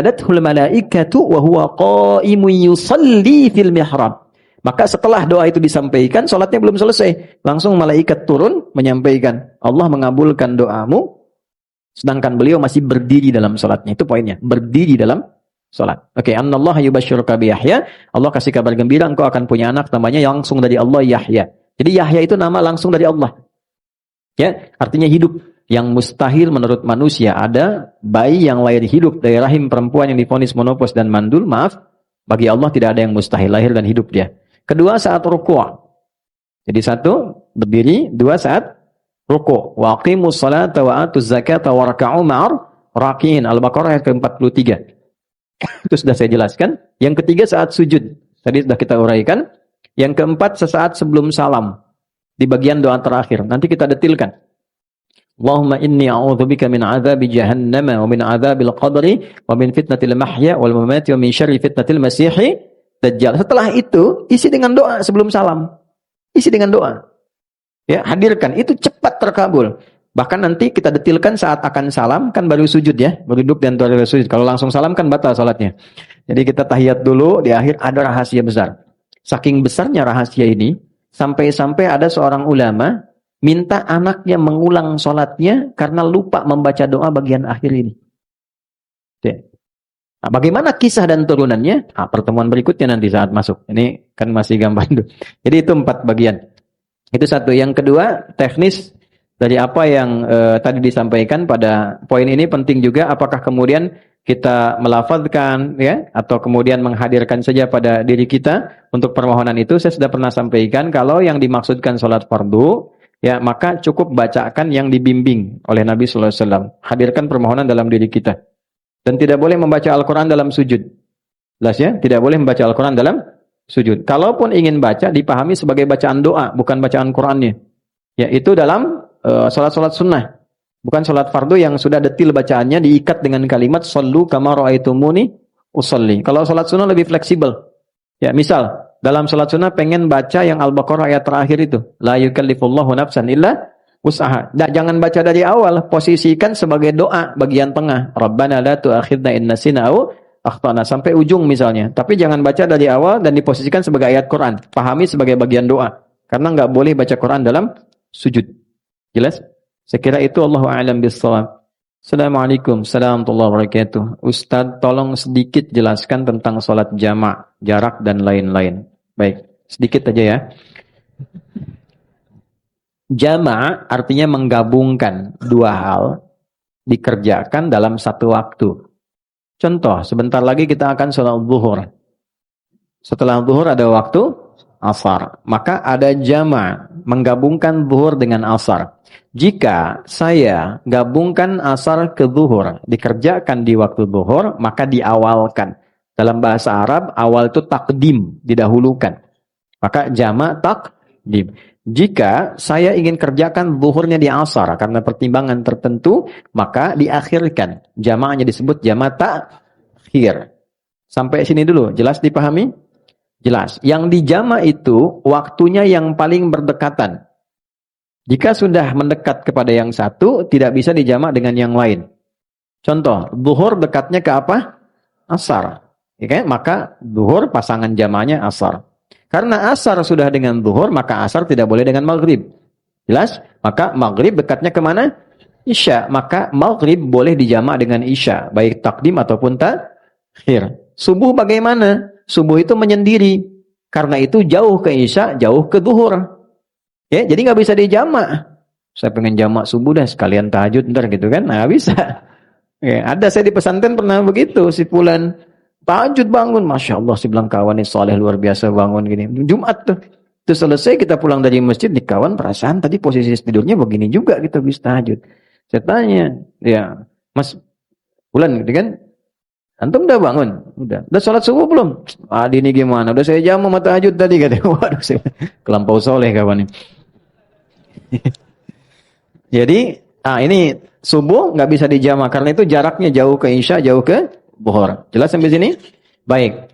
Adathul malaikatu wa huwa qa'imun yusalli fil mihrab. Maka setelah doa itu disampaikan, salatnya belum selesai. Langsung malaikat turun menyampaikan, Allah mengabulkan doamu, sedangkan beliau masih berdiri dalam salatnya. Itu poinnya, berdiri dalam salat. Oke, annallaha yubashshiruka bi Yahya. Allah kasih kabar gembira engkau akan punya anak namanya langsung dari Allah, Yahya. Jadi Yahya itu nama langsung dari Allah. Ya, artinya hidup. Yang mustahil menurut manusia ada bayi yang lahir hidup dari rahim perempuan yang divonis monopause dan mandul, maaf, bagi Allah tidak ada yang mustahil, lahir dan hidup dia. Kedua, saat ruku'. Jadi satu, berdiri. Dua, saat ruku'. Wa aqimus salata wa atuz zakata wa raka'u ma'ar raki'in. Al-Baqarah ayat ke-43. Itu sudah saya jelaskan. Yang ketiga, saat sujud. Tadi sudah kita uraikan. Yang keempat, sesaat sebelum salam. Di bagian doa terakhir. Nanti kita detilkan. Allahumma inni a'udzubika min adzabi jahannam wa min adzabil qabri wa min fitnatil mahya wal mamati wa min syarri fitnatil masihi dajjal. Setelah itu isi dengan doa sebelum salam. Isi dengan doa. Ya, hadirkan itu cepat terkabul. Bahkan nanti kita detilkan saat akan salam kan baru sujud ya, baru duduk dan baru sujud. Kalau langsung salam kan batal salatnya. Jadi kita tahiyat dulu, di akhir ada rahasia besar. Saking besarnya rahasia ini sampai-sampai ada seorang ulama minta anaknya mengulang sholatnya karena lupa membaca doa bagian akhir ini. Nah, bagaimana kisah dan turunannya? Nah, pertemuan berikutnya nanti saat masuk. Ini kan masih gambar dulu. Jadi itu 4 bagian. Itu satu. Yang kedua, teknis dari apa yang tadi disampaikan pada poin ini penting juga. Apakah kemudian kita melafazkan ya, atau kemudian menghadirkan saja pada diri kita untuk permohonan itu. Saya sudah pernah sampaikan kalau yang dimaksudkan sholat fardu, ya, maka cukup bacakan yang dibimbing oleh Nabi sallallahu alaihi wasallam. Hadirkan permohonan dalam diri kita. Dan tidak boleh membaca Al-Qur'an dalam sujud. Jelas ya? Tidak boleh membaca Al-Qur'an dalam sujud. Kalaupun ingin baca, dipahami sebagai bacaan doa, bukan bacaan Qur'annya. Ya, itu dalam salat-salat sunnah. Bukan salat fardu yang sudah detil bacaannya diikat dengan kalimat shallu kama ra'aitumuni usolli. Kalau salat sunnah lebih fleksibel. Ya, misal dalam salat sunnah pengen baca yang Al-Baqarah ayat terakhir itu. La yukallifullahu nafsan illa wus'aha. Jangan baca dari awal. Posisikan sebagai doa bagian tengah. Rabbana la tu'akhidna in nasina aw akhtana. Sampai ujung misalnya. Tapi jangan baca dari awal dan diposisikan sebagai ayat Quran. Pahami sebagai bagian doa. Karena nggak boleh baca Quran dalam sujud. Jelas? Saya kira itu Allahu a'lam bissawab. Assalamualaikum warahmatullahi wabarakatuh. Ustadz, tolong sedikit jelaskan tentang sholat jama', jarak dan lain-lain. Baik, sedikit aja ya. Jama' artinya menggabungkan dua hal dikerjakan dalam satu waktu. Contoh, sebentar lagi kita akan sholat zuhur. Setelah zuhur ada waktu asar. Maka ada jama', menggabungkan zuhur dengan asar. Jika saya gabungkan asar ke zuhur, dikerjakan di waktu zuhur, maka diawalkan. Dalam bahasa Arab, awal itu takdim, didahulukan. Maka jama' takdim. Jika saya ingin kerjakan zuhurnya di asar, karena pertimbangan tertentu, maka diakhirkan. Jama'nya disebut jama' takhir. Sampai sini dulu, jelas dipahami? Jelas. Yang dijama' itu, waktunya yang paling berdekatan. Jika sudah mendekat kepada yang satu, tidak bisa dijamak dengan yang lain. Contoh, zuhur dekatnya ke apa? Asar. Ya, maka zuhur pasangan jamaknya asar. Karena asar sudah dengan zuhur, maka asar tidak boleh dengan maghrib. Jelas? Maka maghrib dekatnya kemana? Isya. Maka maghrib boleh dijamak dengan isya. Baik takdim ataupun takhir. Subuh bagaimana? Subuh itu menyendiri. Karena itu jauh ke isya, jauh ke zuhur. Ya, jadi nggak bisa dijamak. Saya pengen jamak subuh dah sekalian tahajud ntar gitu kan? Nah, bisa. Ya, ada saya di pesantren pernah begitu, si fulan tahajud bangun, masya Allah si bilang kawan ini soleh luar biasa bangun gini. Jumat tuh, itu selesai kita pulang dari masjid di kawan perasaan tadi posisi tidurnya begini juga kita bisa tahajud. Saya tanya, ya Mas fulan gitu kan? Antum udah bangun? Udah sholat subuh belum? Adi ini gimana? Udah saya jamak sama tahajud tadi katanya. Waduh, saya kelampau soleh kawan ini. Jadi, ini subuh nggak bisa dijamak karena itu jaraknya jauh ke isya, jauh ke zuhur. Jelas sampai sini? Baik.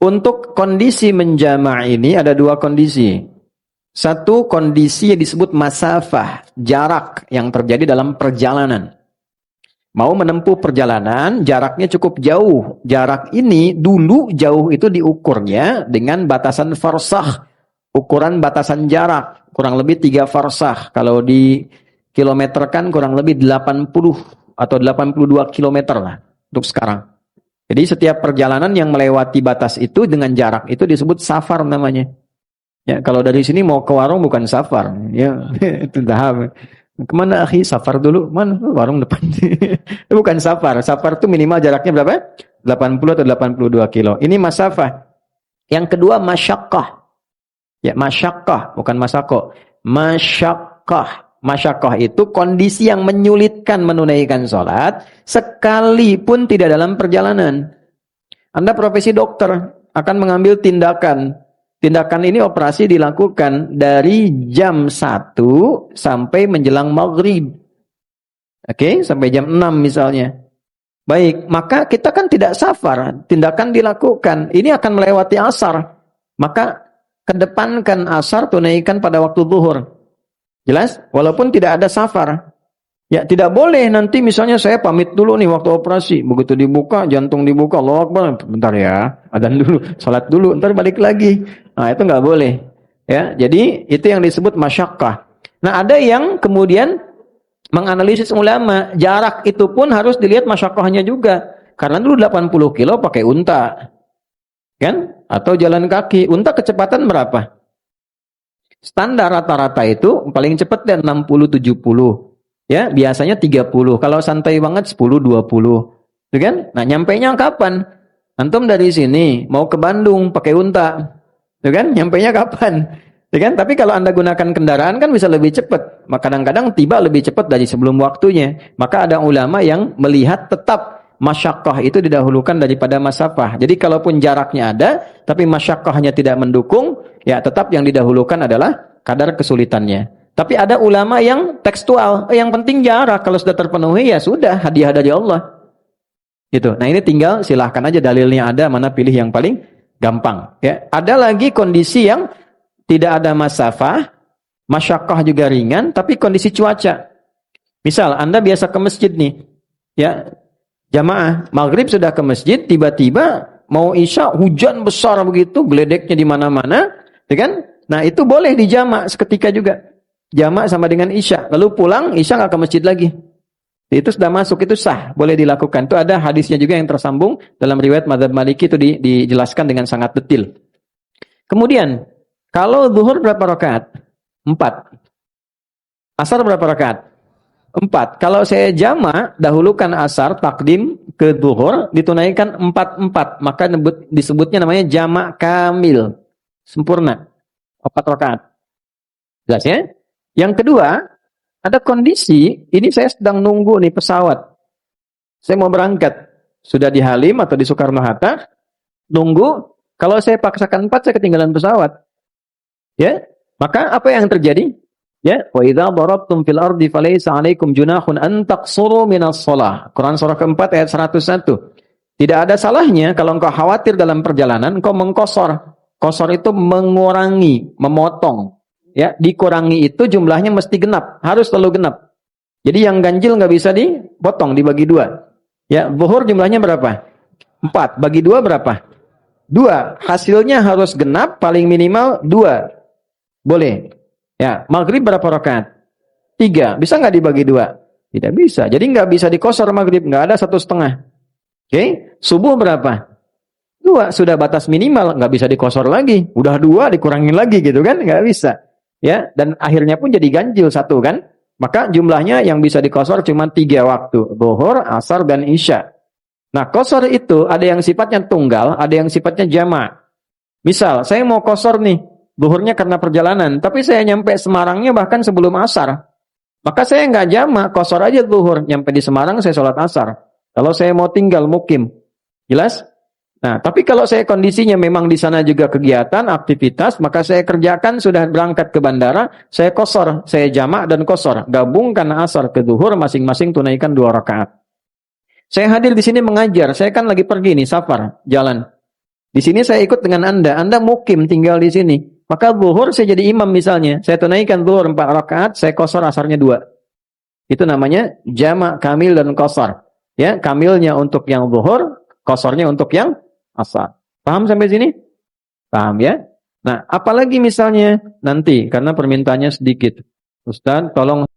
Untuk kondisi menjama' ini ada dua kondisi. Satu kondisi yang disebut masafah, jarak yang terjadi dalam perjalanan. Mau menempuh perjalanan, jaraknya cukup jauh. Jarak ini dulu jauh itu diukurnya dengan batasan farsakh. Ukuran batasan jarak, kurang lebih 3 farsakh. Kalau di kilometerkan kurang lebih 80 atau 82 kilometer lah untuk sekarang. Jadi setiap perjalanan yang melewati batas itu dengan jarak itu disebut safar namanya. Ya, kalau dari sini mau ke warung bukan safar. Ya, itu dah. Kemana akhi? Safar dulu. Mana? Warung depan. Itu bukan safar. Safar itu minimal jaraknya berapa? 80 atau 82 kilo. Ini masafah. Yang kedua masyaqqah. Ya, masyaqqah. Bukan masako. Masyaqqah. Masyaqqah itu kondisi yang menyulitkan menunaikan sholat sekalipun tidak dalam perjalanan. Anda profesi dokter akan mengambil tindakan. Tindakan ini operasi dilakukan dari jam 1 sampai menjelang maghrib. Oke, sampai jam 6 misalnya. Baik, maka kita kan tidak safar. Tindakan dilakukan. Ini akan melewati asar. Maka kedepankan asar, tunaikan pada waktu zuhur. Jelas? Walaupun tidak ada safar. Ya, tidak boleh nanti misalnya saya pamit dulu nih waktu operasi. Begitu dibuka, jantung dibuka, Allahu Akbar. Bentar ya, adzan dulu, salat dulu, ntar balik lagi. Nah, itu nggak boleh. Ya, jadi itu yang disebut masyaqqah. Nah, ada yang kemudian menganalisis ulama, jarak itu pun harus dilihat masyaqqahnya juga. Karena dulu 80 kilo pakai unta. Kan? Atau jalan kaki. Unta kecepatan berapa? Standar rata-rata itu paling cepat dan 60-70. Ya, biasanya 30. Kalau santai banget 10-20. Gitu kan? Nah, nyampainya kapan? Antum dari sini mau ke Bandung pakai unta. Gitu kan? Nyampainya kapan? Gitu kan? Tapi kalau Anda gunakan kendaraan kan bisa lebih cepat. Maka kadang-kadang tiba lebih cepat dari sebelum waktunya. Maka ada ulama yang melihat tetap masyaqqah itu didahulukan daripada masafah. Jadi kalaupun jaraknya ada, tapi masyaqqahnya tidak mendukung, ya tetap yang didahulukan adalah kadar kesulitannya. Tapi ada ulama yang tekstual, yang penting jarak, kalau sudah terpenuhi ya sudah, hadiah dari Allah. Gitu. Nah, ini tinggal silahkan aja dalilnya ada, mana pilih yang paling gampang, ya. Ada lagi kondisi yang tidak ada masafah, masyaqqah juga ringan, tapi kondisi cuaca. Misal Anda biasa ke masjid nih, ya. Jamaah maghrib sudah ke masjid, tiba-tiba mau isya hujan besar begitu, geledeknya di mana-mana, ya kan? Nah, itu boleh dijamak seketika juga. Jamak sama dengan isya. Lalu pulang, isya nggak ke masjid lagi. Itu sudah masuk, itu sah. Boleh dilakukan. Itu ada hadisnya juga yang tersambung. Dalam riwayat Madzhab Maliki itu dijelaskan dengan sangat detail. Kemudian, kalau zuhur berapa rakaat? 4. Asar berapa rakaat? 4. Kalau saya jamak, dahulukan asar, takdim ke zuhur, ditunaikan 4-4. Maka disebutnya namanya jamak kamil. Sempurna. 4 rakaat. Jelas ya? Yang kedua, ada kondisi, ini saya sedang nunggu nih pesawat. Saya mau berangkat. Sudah di Halim atau di Soekarno-Hatta, nunggu, kalau saya paksakan 4, saya ketinggalan pesawat. Ya, maka apa yang terjadi? Ya, wa idza darabtum fil ardi falaysa 'alaikum junahun an taqsuru minas shalah. Quran surah keempat ayat 101. Tidak ada salahnya kalau engkau khawatir dalam perjalanan, engkau mengkosor. Kosor itu mengurangi, memotong. Ya, dikurangi itu jumlahnya mesti genap, harus selalu genap. Jadi yang ganjil nggak bisa dipotong, dibagi 2. Ya, zuhur jumlahnya berapa? 4. Bagi 2 berapa? 2. Hasilnya harus genap, paling minimal 2. Boleh. Ya, maghrib berapa rakaat? 3. Bisa nggak dibagi 2? Tidak bisa. Jadi nggak bisa dikosor maghrib, nggak ada 1,5. Oke, subuh berapa? 2. Sudah batas minimal, nggak bisa dikosor lagi. Udah 2 dikurangin lagi gitu kan? Nggak bisa. Ya, dan akhirnya pun jadi ganjil 1 kan? Maka jumlahnya yang bisa dikosor cuma 3 waktu. Zuhur, asar, dan isya. Nah, kosor itu ada yang sifatnya tunggal, ada yang sifatnya jamak. Misal, saya mau kosor nih, zuhurnya karena perjalanan, tapi saya nyampe Semarangnya bahkan sebelum asar. Maka saya nggak jamak, kosor aja zuhur. Nyampe di Semarang, saya sholat asar. Kalau saya mau tinggal mukim. Jelas? Nah, tapi kalau saya kondisinya memang di sana juga kegiatan, aktivitas, maka saya kerjakan sudah berangkat ke bandara, saya kosor, saya jamak dan kosor. Gabungkan asar ke zuhur, masing-masing tunaikan 2 rakaat. Saya hadir di sini mengajar, saya kan lagi pergi nih, safar, jalan. Di sini saya ikut dengan Anda mukim tinggal di sini. Maka zuhur saya jadi imam misalnya, saya tunaikan zuhur 4 rakaat, saya kosor asarnya 2. Itu namanya jamak kamil dan qasar. Ya, kamilnya untuk yang zuhur, qasarnya untuk yang asar. Paham sampai sini? Paham ya? Nah, apalagi misalnya nanti karena permintaannya sedikit. Ustaz, tolong